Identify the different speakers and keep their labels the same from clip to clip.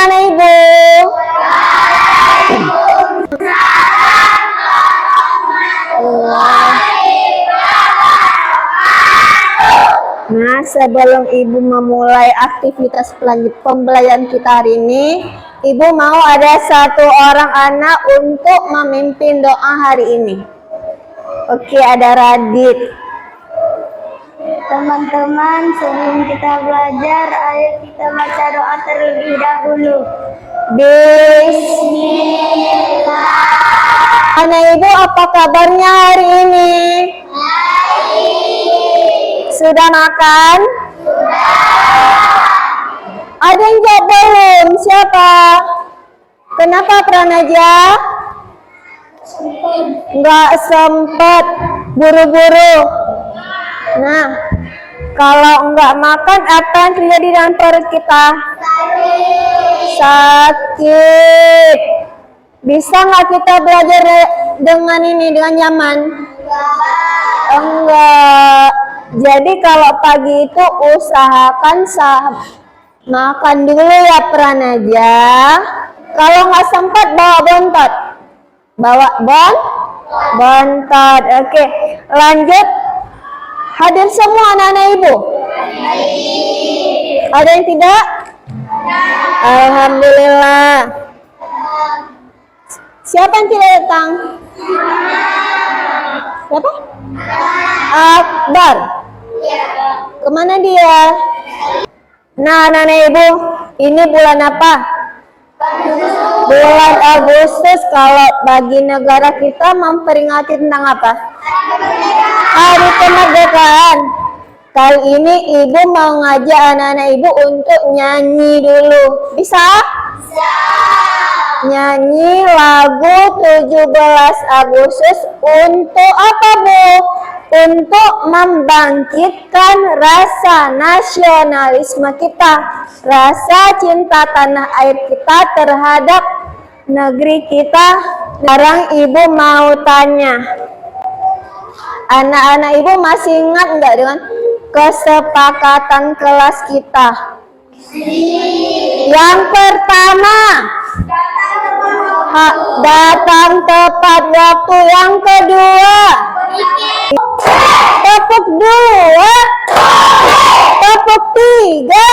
Speaker 1: anak-anak ibu. Nah, sebelum ibu memulai aktivitas pembelajaran kita hari ini, ibu mau ada satu orang anak untuk memimpin doa hari ini. Oke, ada Radit.
Speaker 2: Teman-teman, sebelum kita belajar, ayo kita baca doa terlebih dahulu.
Speaker 1: Bismillah. Anak ibu, apa kabarnya hari ini? Sudah makan? Ada yang jawab belum? Siapa? Kenapa Pranaja? Nggak sempat, buru-buru. Nah, kalau nggak makan, apa yang terjadi dalam perut kita? Sakit. Bisa nggak kita belajar dengan ini, dengan nyaman? Enggak. Jadi kalau pagi itu usahakan makan dulu ya Pranaja. Kalau nggak sempat bawa bontot. Bawa bontot. Oke, lanjut. Hadir semua anak-anak ibu? Ada yang tidak? Alhamdulillah. Siapa yang tidak datang? Siapa? Akbar. Kemana dia? Nah, anak-anak ibu, ini bulan apa? Bulan Agustus. Kalau bagi negara kita memperingati tentang apa? Hari Kemerdekaan. Kali ini ibu mau ngajak anak-anak ibu untuk nyanyi dulu. Bisa? Nyanyi lagu 17 Agustus untuk apa, Bu? Untuk membangkitkan rasa nasionalisme kita, rasa cinta tanah air kita terhadap negeri kita. Sekarang ibu mau tanya, anak-anak ibu masih ingat nggak dengan kesepakatan kelas kita? Yang pertama, datang tepat waktu. Yang kedua, tepuk dua, tepuk tiga,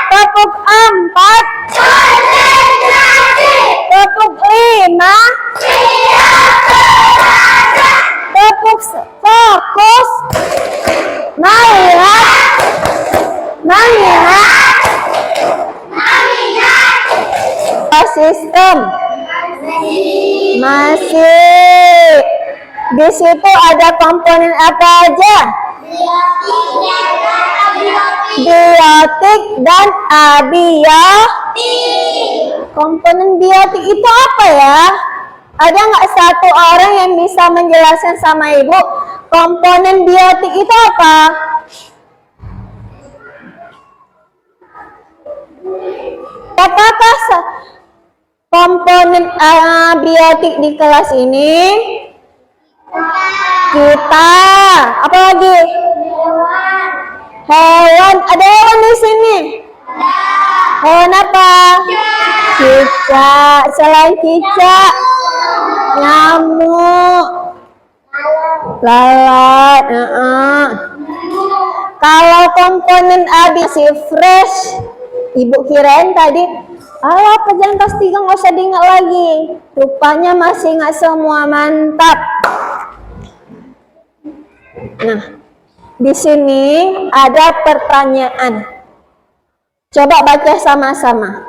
Speaker 1: tepuk empat, tepuk lima, tepuk fokus, melihat, sistem masih di situ. Ada komponen apa aja? Biotik dan abiotik. Komponen biotik itu apa ya? Ada nggak satu orang yang bisa menjelaskan sama ibu komponen biotik itu apa? Apakah komponen biotik di kelas ini? Kita. Apa lagi? Hewan. Ada hewan di sini? Hewan apa? Cicak. Selain cicak, nyamuk, lalat. Kalau komponen abisi fresh, ibu kirain tadi, apa jangan pasti nggak usah diingat lagi. Rupanya masih ingat semua, mantap. Nah, di sini ada pertanyaan. Coba baca sama-sama.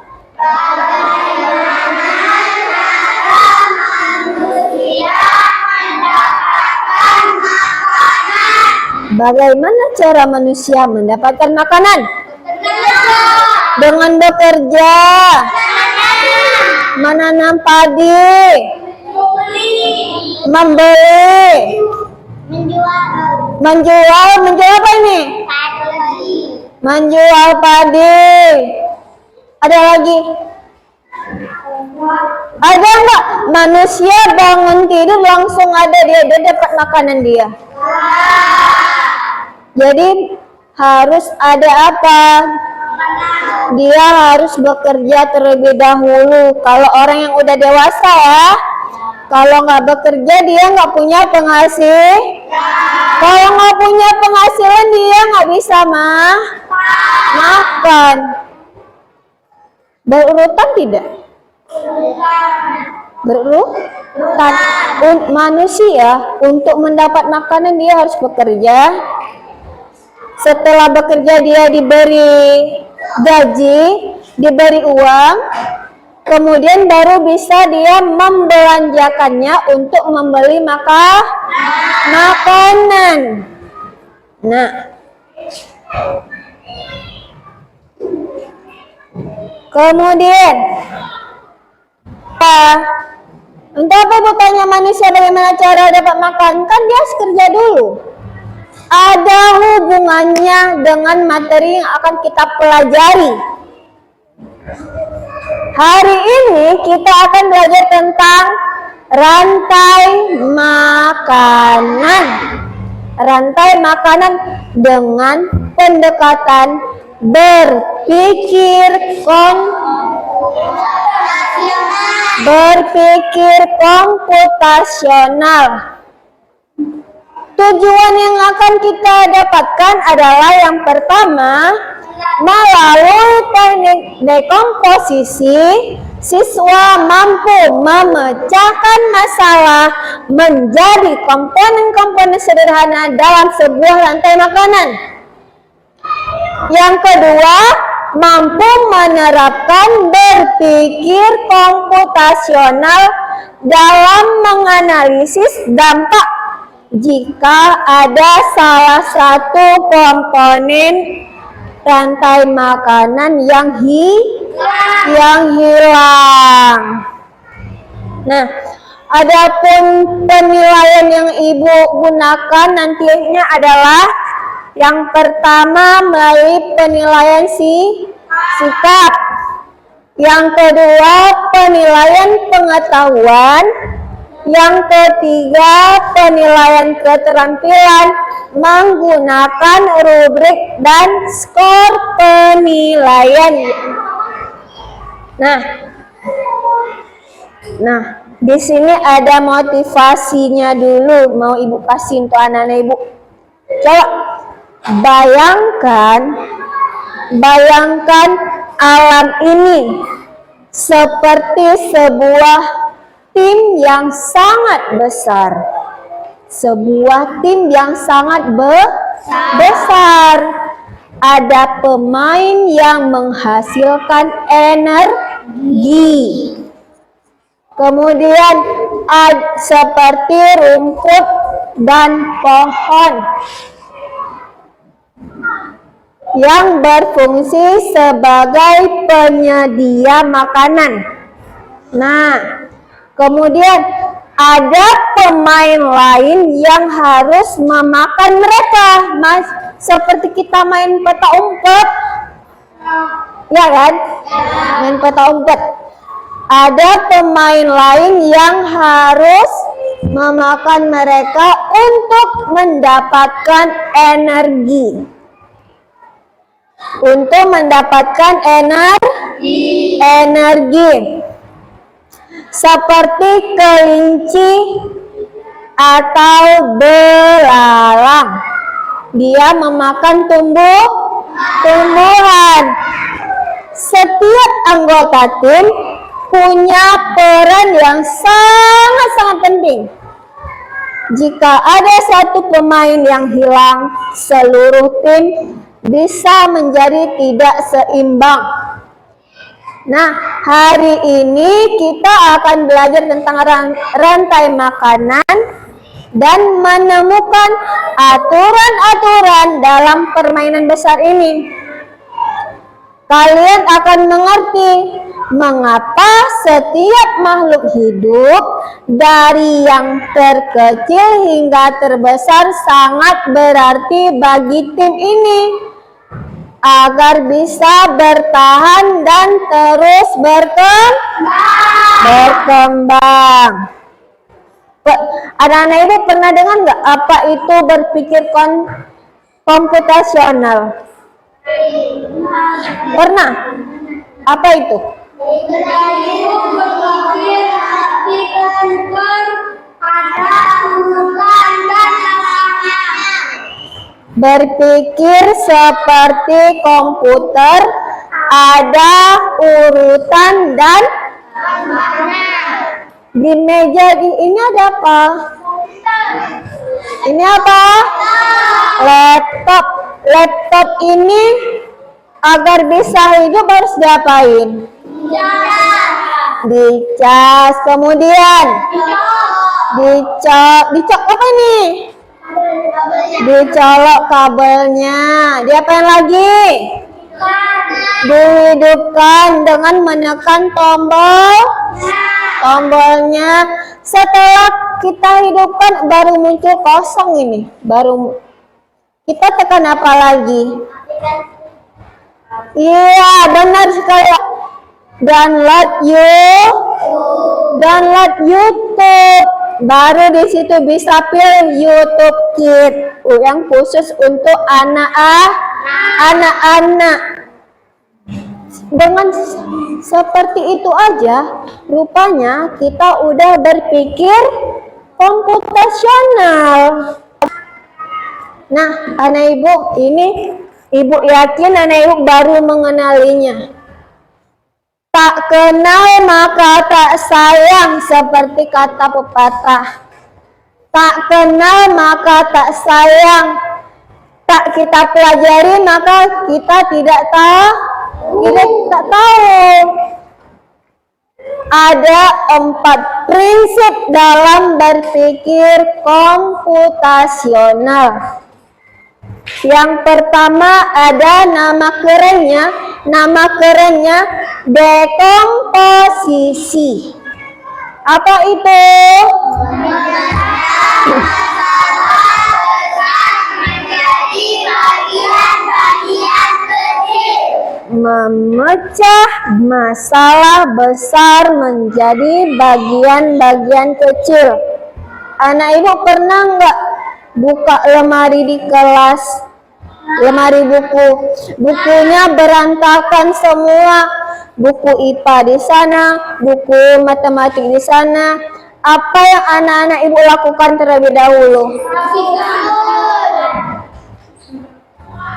Speaker 1: Bagaimana cara manusia mendapatkan makanan? Dengan bekerja, menanam padi, membeli, menjual apa ini? Menjual padi. Ada lagi? Ada nggak manusia bangun tidur langsung ada dia dapat makanan dia? Jadi harus ada apa? Dia harus bekerja terlebih dahulu. Kalau orang yang udah dewasa ya, kalau nggak bekerja dia nggak punya penghasilan. Kalau nggak punya penghasilan dia nggak bisa makan. Berurutan tidak? Berurutan. Manusia untuk mendapat makanan dia harus bekerja. Setelah bekerja dia diberi gaji, diberi uang, kemudian baru bisa dia membelanjakannya untuk membeli makanan. Nah, kemudian untuk apa Ibu tanya manusia bagaimana cara dapat makan? Kan dia harus kerja dulu. Ada hubungannya dengan materi yang akan kita pelajari. Hari ini kita akan belajar tentang rantai makanan. Rantai makanan dengan pendekatan berpikir komputasional. Tujuan yang akan kita dapatkan adalah yang pertama, melalui teknik dekomposisi, siswa mampu memecahkan masalah menjadi komponen-komponen sederhana dalam sebuah rantai makanan. Yang kedua, mampu menerapkan berpikir komputasional dalam menganalisis dampak jika ada salah satu komponen rantai makanan yang hilang. Nah, adapun penilaian yang Ibu gunakan nantinya adalah yang pertama melalui penilaian sikap, yang kedua penilaian pengetahuan, yang ketiga penilaian keterampilan menggunakan rubrik dan skor penilaian. Nah, di sini ada motivasinya dulu, mau Ibu kasih untuk anak-anak Ibu. Coba bayangkan alam ini seperti sebuah tim yang sangat besar. Sebuah tim yang sangat besar. Ada pemain yang menghasilkan energi. Kemudian seperti rumput dan pohon yang berfungsi sebagai penyedia makanan. Nah, kemudian ada pemain lain yang harus memakan mereka, seperti kita main peta umpet, ya kan? Main peta umpet. Ada pemain lain yang harus memakan mereka untuk mendapatkan energi. Untuk mendapatkan energi. Seperti kelinci atau belalang, dia memakan tumbuhan. Setiap anggota tim punya peran yang sangat-sangat penting. Jika ada satu pemain yang hilang, seluruh tim bisa menjadi tidak seimbang. Nah, hari ini kita akan belajar tentang rantai makanan dan menemukan aturan-aturan dalam permainan besar ini. Kalian akan mengerti mengapa setiap makhluk hidup dari yang terkecil hingga terbesar sangat berarti bagi tim ini agar bisa bertahan dan terus berkembang. Anak-anak Ibu pernah dengar nggak apa itu berpikir komputasional? Pernah? Apa itu? Berpikir seperti komputer, ada urutan dan di meja ini ada apa? Ini apa? Laptop. Laptop ini agar bisa hidup harus diapain? Dicas. Kemudian dicok apa ini? Dicolok kabelnya. Diapain lagi? Dihidupkan dengan menekan tombolnya. Setelah kita hidupkan baru muncul kosong ini. Baru kita tekan apa lagi? Iya, benar sekali. Download YouTube. Baru di situ bisa pilih YouTube Kids yang khusus untuk anak-anak. Dengan seperti itu aja, rupanya kita udah berpikir komputasional. Nah, anak ibu, ini ibu yakin anak ibu baru mengenalinya. Tak kenal maka tak sayang, seperti kata pepatah. Tak kenal maka tak sayang. Tak kita pelajari maka kita tidak tahu. Ada 4 prinsip dalam berpikir komputasional. Yang pertama ada nama kerennya dekomposisi. Apa itu? Memecah masalah besar menjadi bagian-bagian kecil. Anak ibu pernah nggak buka lemari di kelas, lemari bukunya berantakan semua, buku IPA di sana, buku matematik di sana. Apa yang anak-anak ibu lakukan terlebih dahulu?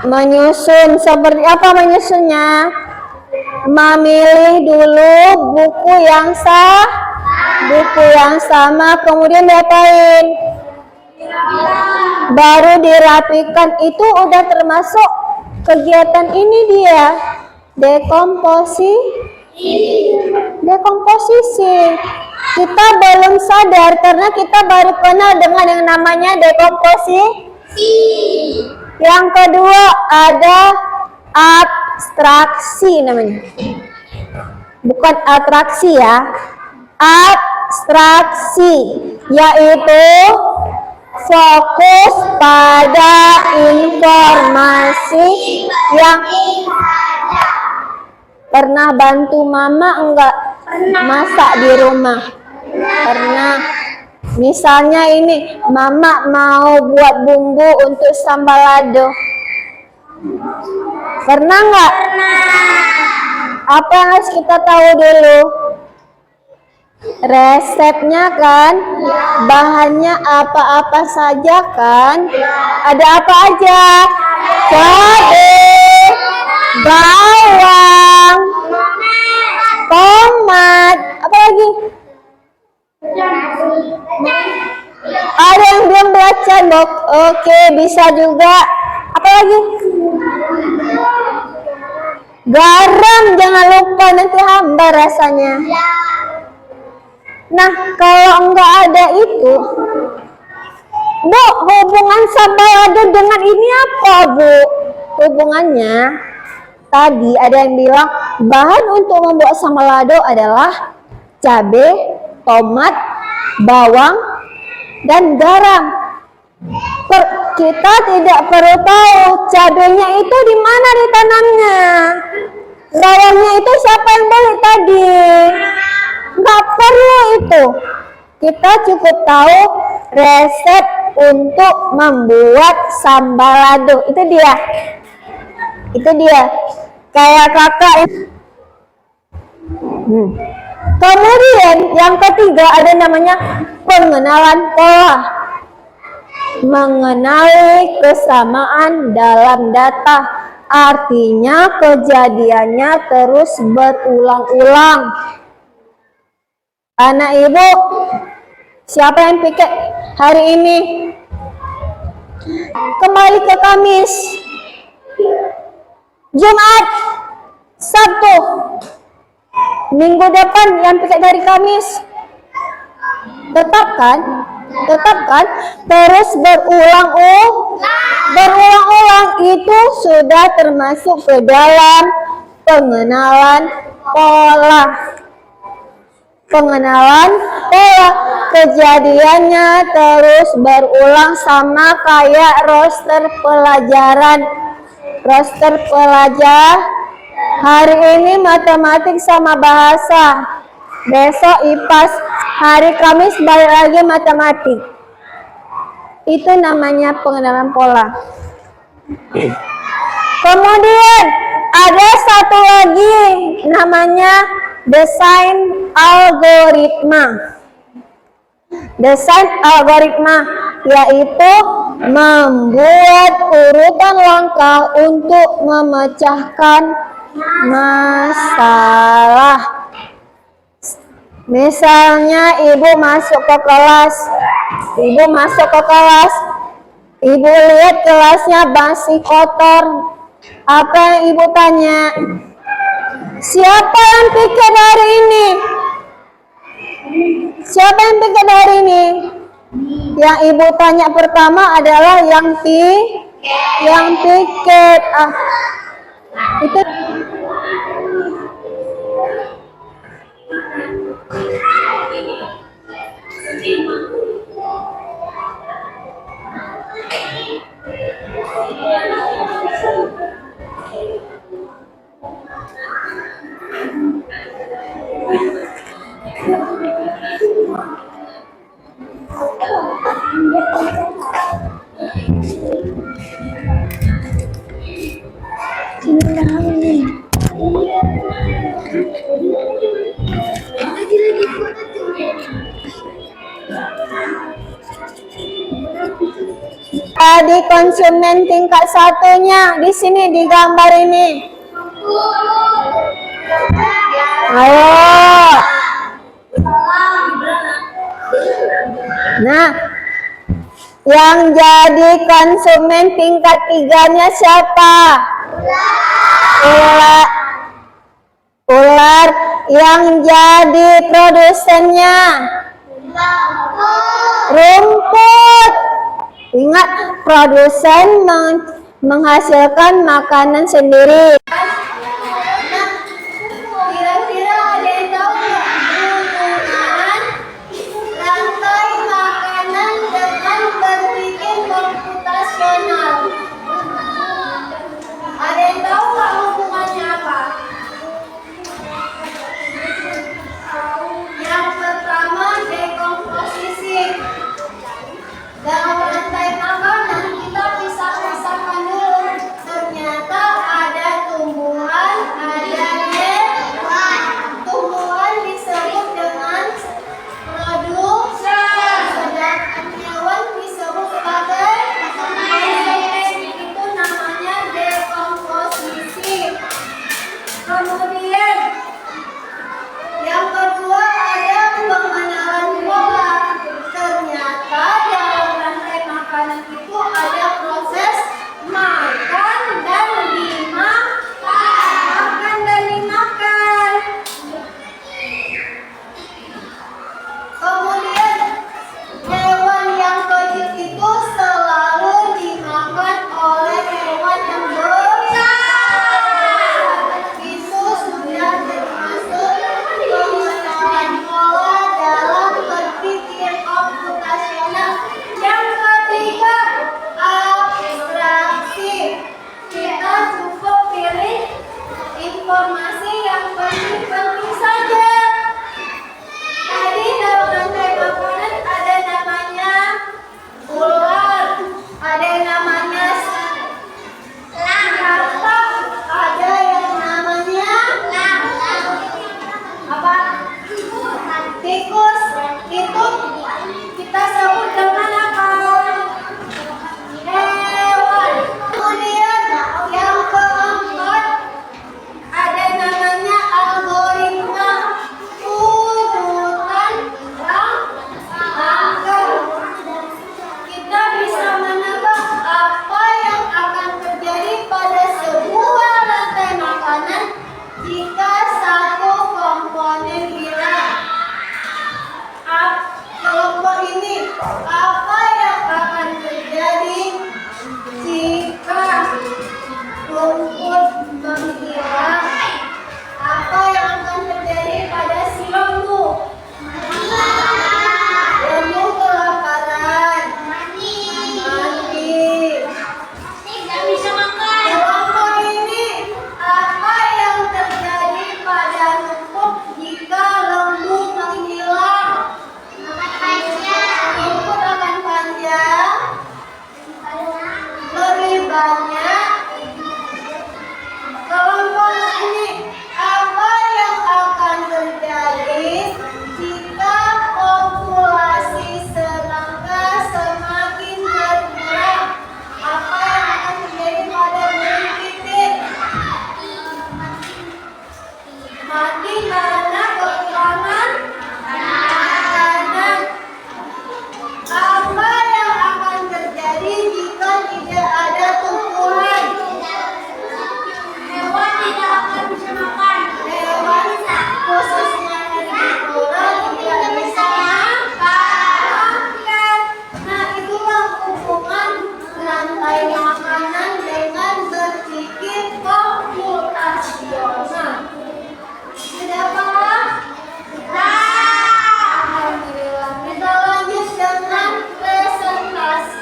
Speaker 1: Menyusun. Seperti apa menyusunnya? Memilih dulu buku yang sama, kemudian diapain? Baru dirapikan. Itu udah termasuk kegiatan ini dia, dekomposisi. Kita belum sadar karena kita baru kenal dengan yang namanya dekomposisi. Yang kedua ada abstraksi namanya. Bukan atraksi ya. Abstraksi yaitu fokus pada informasi yang pernah bantu mama enggak masak di rumah? Pernah. Misalnya ini, mama mau buat bumbu untuk sambal lado. Pernah nggak? Apa yang harus kita tahu dulu? Resepnya kan? Bahannya apa-apa saja kan? Ada apa aja? Cabai, bawang, tomat, apa lagi? Ada yang belum baca, Dok? Oke, bisa juga. Apa lagi? Garam, jangan lupa, nanti hambar rasanya. Nah, kalau enggak ada itu, Bu, hubungan sambal lado dengan ini apa, Bu? Hubungannya, tadi ada yang bilang, bahan untuk membuat sambal lado adalah cabai, tomat, bawang, dan garam. Kita tidak perlu tahu cabainya itu di mana ditanamnya. Bawangnya itu siapa yang beli tadi? Nggak perlu itu. Kita cukup tahu resep untuk membuat sambal lado. Itu dia. Itu dia. Kayak kakak. Kemudian yang ketiga ada namanya pengenalan pola. Mengenali kesamaan dalam data, artinya kejadiannya terus berulang-ulang. Anak ibu, siapa yang piket hari ini? Kembali ke Kamis, Jumat, Sabtu, minggu depan yang piket dari Kamis. Tetapkan terus berulang-ulang itu sudah termasuk ke dalam pengenalan pola. Kejadiannya terus berulang, sama kayak roster pelajaran. Hari ini matematik sama bahasa, besok IPAS, hari Kamis balik lagi matematik. Itu namanya pengenalan pola. Kemudian ada satu lagi namanya desain algoritma. Desain algoritma yaitu membuat urutan langkah untuk memecahkan masalah. Misalnya ibu masuk ke kelas, ibu lihat kelasnya masih kotor. Apa yang ibu tanya? Siapa yang piket hari ini? Yang ibu tanya pertama adalah yang piket. Itu di konsumen tingkat satunya di sini di gambar ini. Ayo. Nah, yang jadi konsumen tingkat 3-nya siapa? Ular. Yang jadi produsennya? Rumput. Ingat, produsen menghasilkan makanan sendiri. Kira-kira ada yang tahu nggak hubungan rantai makanan dengan berpikir komputasional? Ada yang tahu nggak hubungannya apa? Yang pertama, dekomposisi. Dalam rantai makanan kita pisah-pisahkan dulu. Ternyata ada banyak, kelompok ini apa yang akan terjadi jika populasi serangga semakin berkurang? Apa yang akan terjadi pada burung pipit? Mati karena kekurangan makanan. Apa yang akan terjadi jika tidak ada tumbuhan?
Speaker 2: Hewan tidak akan bisa makan.
Speaker 1: Hewan khususnya herbivora tidak bisa makan. Nah, itulah hubungan rantai makanan dengan berpikir populasional. Sudah paham? Alhamdulillah. Kita lanjut dengan presentasi.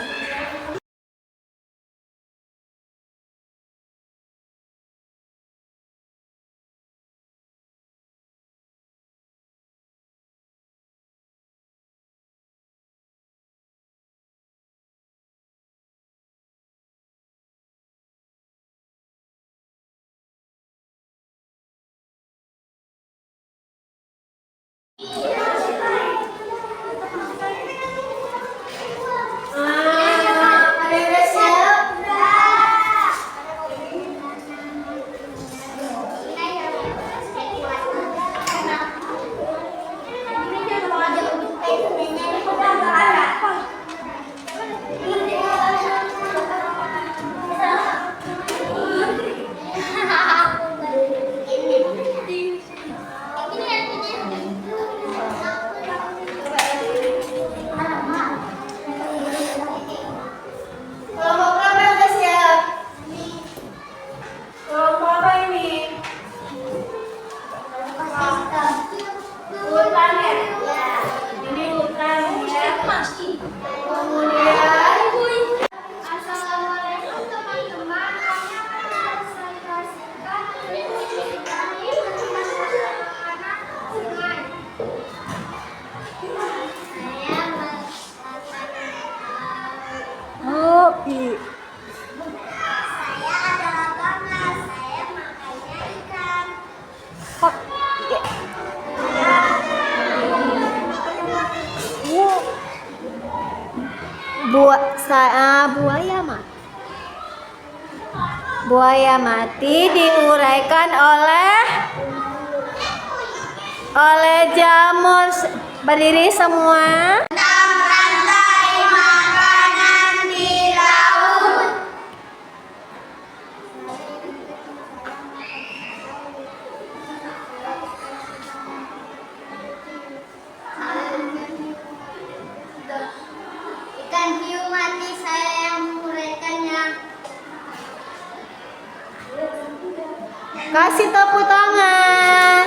Speaker 1: Ada siap? Kelompok berapa yang udah siap? Kelompok apa ini? Hutan ya? Ini hutan ya. Kemudian
Speaker 2: Assalamualaikum teman-teman. Kami akan mempresentasikan dari makanan sungai. Saya adalah bangga. Saya makannya ikan.
Speaker 1: Buaya mati diuraikan oleh jamur. Berdiri semua.
Speaker 2: Rantai makanan di laut. Ikan hiu mati, saya yang menguraikannya.
Speaker 1: Kasih tepuk tangan.